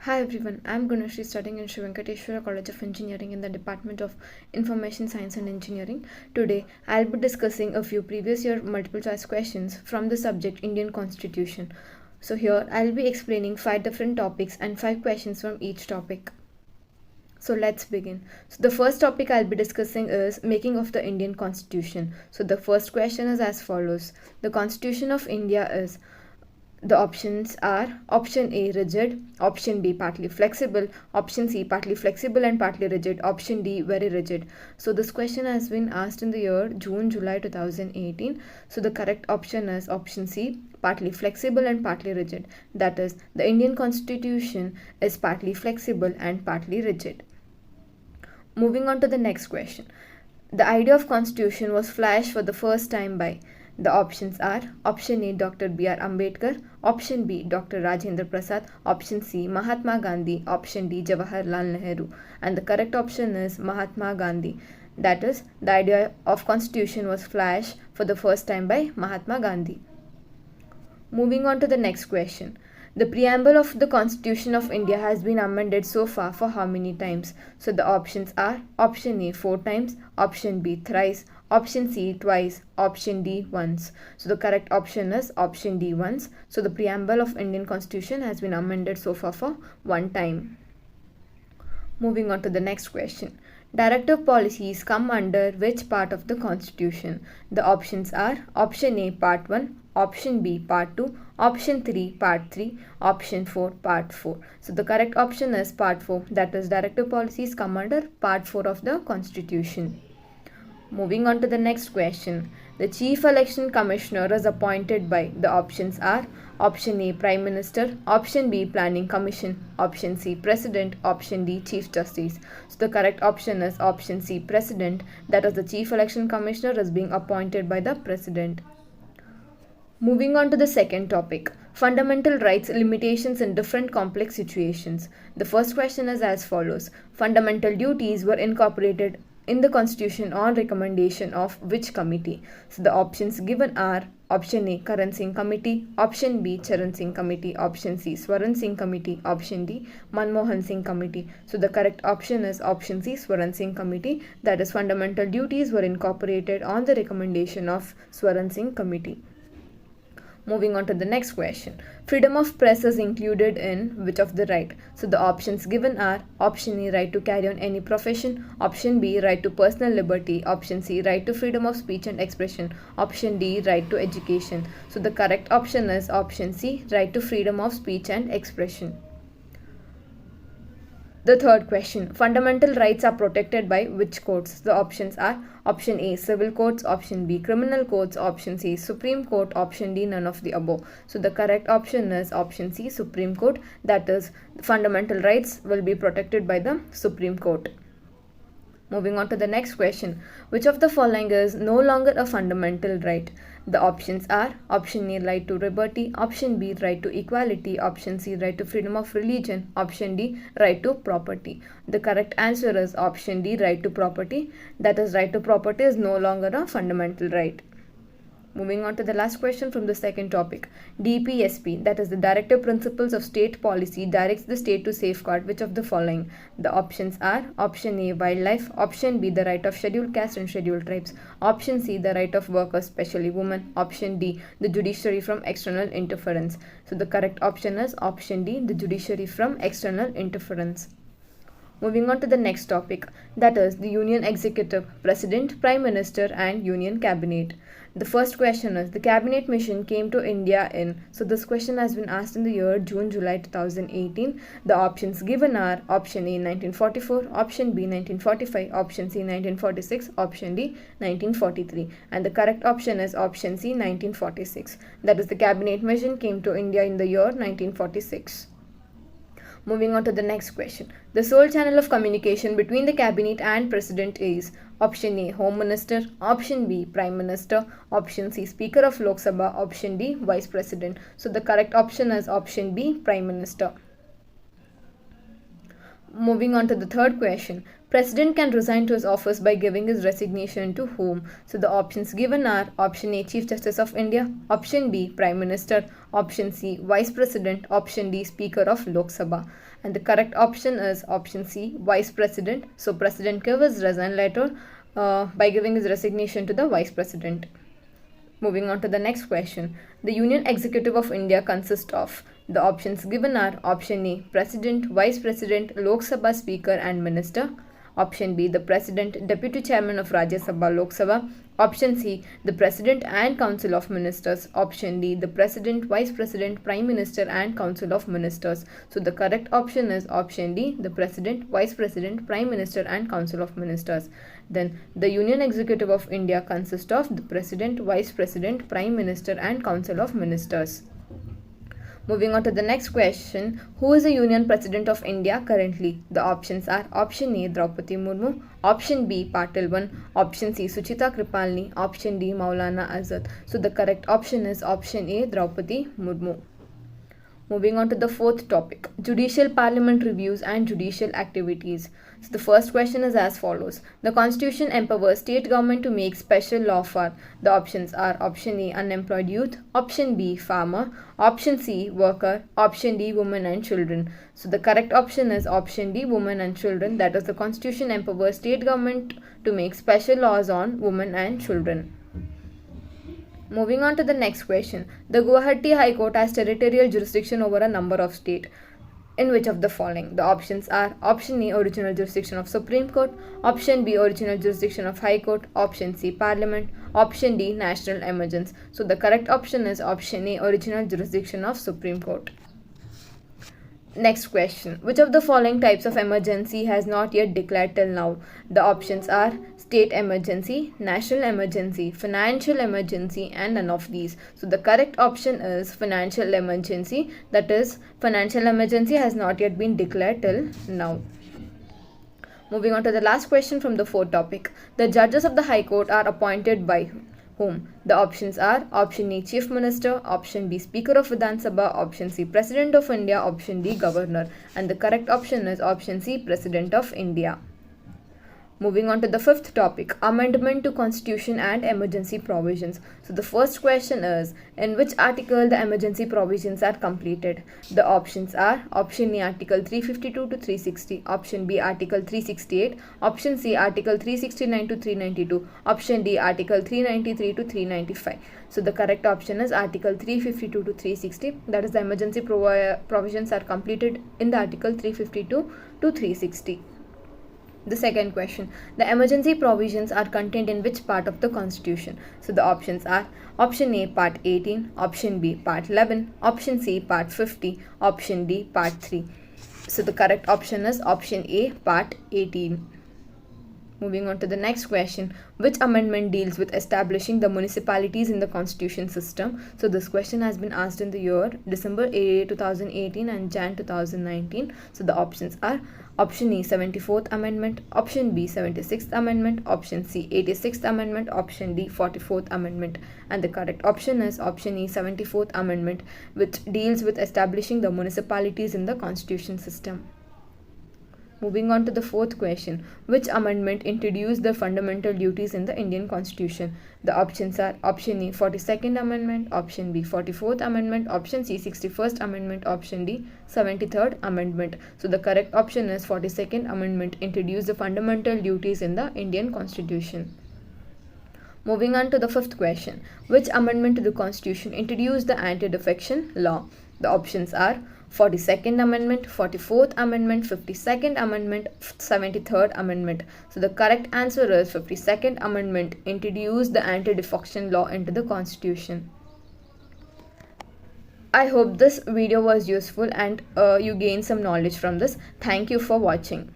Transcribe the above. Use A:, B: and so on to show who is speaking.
A: Hi everyone, I'm Gunashri studying in Sri Venkateshwara College of Engineering in the Department of Information Science and Engineering. Today, I'll be discussing a few previous year multiple choice questions from the subject Indian Constitution. So here, I'll be explaining 5 different topics and 5 questions from each topic. So let's begin. So the first topic I'll be discussing is making of the Indian Constitution. So the first question is as follows. The Constitution of India is. The options are option A rigid, option B partly flexible, option C partly flexible and partly rigid, option D very rigid. So this question has been asked in the year July 2018. So the correct option is option C, partly flexible and partly rigid. That is, the Indian Constitution is partly flexible and partly rigid. Moving on to the next question. The idea of constitution was flashed for the first time by. The options are option A Dr. B.R. Ambedkar, option B Dr. Rajendra Prasad, option C Mahatma Gandhi, option D Jawaharlal Nehru, and the correct option is Mahatma Gandhi. That is, the idea of constitution was flashed for the first time by Mahatma Gandhi. Moving on to the next question. The preamble of the Constitution of India has been amended so far for how many times? So the options are option A 4 times, option B thrice, option C twice, option D once. So the correct option is option D once. So the preamble of Indian Constitution has been amended so far for 1 time. Moving on to the next question. Directive policies come under which part of the Constitution? The options are option A part 1, option B part 2, option 3 part 3, option 4 part 4. So the correct option is part 4, that is directive policies come under part 4 of the Constitution. Moving on to the next question. The Chief Election Commissioner is appointed by. The options are option A Prime Minister, option B Planning Commission, option C President, option D Chief Justice. So the correct option is option C President, that is the Chief Election Commissioner is being appointed by the President. Moving on to the second topic, fundamental rights limitations in different complex situations. The first question is as follows. Fundamental duties were incorporated in the Constitution on recommendation of which committee? So the options given are option A Karan Singh Committee, option B Charan Singh Committee, option C Swaran Singh Committee, option D Manmohan Singh Committee. So the correct option is option C Swaran Singh Committee, that is fundamental duties were incorporated on the recommendation of Swaran Singh Committee. Moving on to the next question. Freedom of press is included in which of the right? So the options given are option A right to carry on any profession, option B right to personal liberty, option C right to freedom of speech and expression, option D right to education. So the correct option is option C right to freedom of speech and expression. The third question. Fundamental rights are protected by which courts? The options are option A civil courts, option B criminal courts, option C Supreme Court, option D none of the above. So the correct option is option C Supreme Court, that is fundamental rights will be protected by the Supreme Court. Moving on to the next question. Which of the following is no longer a fundamental right? The options are option A right to liberty, option B right to equality, option C right to freedom of religion, option D right to property. The correct answer is option D right to property, that is right to property is no longer a fundamental right. Moving on to the last question from the second topic. DPSP, that is the Directive Principles of State Policy, directs the state to safeguard which of the following? The options are option A wildlife, option B the right of scheduled caste and scheduled tribes, option C the right of workers, especially women, option D the judiciary from external interference. So the correct option is option D the judiciary from external interference. Moving on to the next topic, that is the Union Executive, President, Prime Minister and Union Cabinet. The first question is the Cabinet mission came to India in. So this question has been asked in the year July 2018. The options given are option A 1944, option B 1945, option C 1946, option D 1943. And the correct option is option C 1946. That is the Cabinet mission came to India in the year 1946. Moving on to the next question. The sole channel of communication between the cabinet and president is option A Home Minister, option B Prime Minister, option C Speaker of Lok Sabha, option D Vice President. So the correct option is option B Prime Minister. Moving on to the third question. President can resign to his office by giving his resignation to whom? So the options given are option A, Chief Justice of India, option B, Prime Minister, option C, Vice President, option D, Speaker of Lok Sabha. And the correct option is option C, Vice President. So President gives his resign letter by giving his resignation to the Vice President. Moving on to the next question. The Union Executive of India consists of. The options given are option A, President, Vice President, Lok Sabha Speaker and Minister. Option B, the President, Deputy Chairman of Rajya Sabha, Lok Sabha. Option C, the President and Council of Ministers. Option D, the President, Vice President, Prime Minister and Council of Ministers. So the correct option is option D, the President, Vice President, Prime Minister and Council of Ministers. Then the Union Executive of India consists of the President, Vice President, Prime Minister and Council of Ministers. Moving on to the next question. Who is the Union President of India currently? The options are option A, Draupadi Murmu, option B, Patil 1, option C, Suchita Kripalani, option D, Maulana Azad. So the correct option is option A, Draupadi Murmu. Moving on to the fourth topic, judicial parliament reviews and judicial activities. So the first question is as follows. The Constitution empowers state government to make special law for. The options are option A, unemployed youth, option B, farmer, option C, worker, option D, women and children. So the correct option is option D, women and children. That is, the Constitution empowers state government to make special laws on women and children. Moving on to the next question. The Guwahati High Court has territorial jurisdiction over a number of states. In which of the following? The options are option A, original jurisdiction of Supreme Court, option B, original jurisdiction of High Court, option C, Parliament, option D, national emergence. So the correct option is option A, original jurisdiction of Supreme Court. Next question. Which of the following types of emergency has not yet declared till now? The options are state emergency, national emergency, financial emergency and none of these. So the correct option is financial emergency. That is, financial emergency has not yet been declared till now. Moving on to the last question from the fourth topic. The judges of the High Court are appointed by whom? The options are option A, Chief Minister, option B, Speaker of Vidhana Sabha, option C, President of India, option D, Governor. And the correct option is option C, President of India. Moving on to the fifth topic, amendment to Constitution and emergency provisions. So the first question is, in which article the emergency provisions are completed? The options are option A, Article 352 to 360, option B, Article 368, option C, Article 369 to 392, option D, Article 393 to 395. So the correct option is Article 352 to 360. That is, the emergency provisions are completed in the Article 352 to 360. The second question, the emergency provisions are contained in which part of the Constitution? So the options are option A, Part 18, option B, Part 11, option C, Part 50, option D, Part 3. So the correct option is option A, Part 18. Moving on to the next question, which amendment deals with establishing the municipalities in the constitution system? So this question has been asked in the year December 2018 and Jan 2019. So the options are option E, 74th Amendment, option B, 76th Amendment, option C, 86th Amendment, option D, 44th Amendment. And the correct option is option E, 74th Amendment, which deals with establishing the municipalities in the constitution system. Moving on to the fourth question, which amendment introduced the fundamental duties in the Indian Constitution? The options are option A, 42nd Amendment, option B, 44th Amendment, option C, 61st Amendment, option D, 73rd Amendment. So the correct option is 42nd Amendment introduced the fundamental duties in the Indian Constitution. Moving on to the fifth question, which amendment to the Constitution introduced the anti-defection law? The options are 42nd Amendment, 44th Amendment, 52nd Amendment, 73rd Amendment. So the correct answer is 52nd Amendment introduced the anti-defection law into the Constitution. I hope this video was useful and you gained some knowledge from this. Thank you for watching.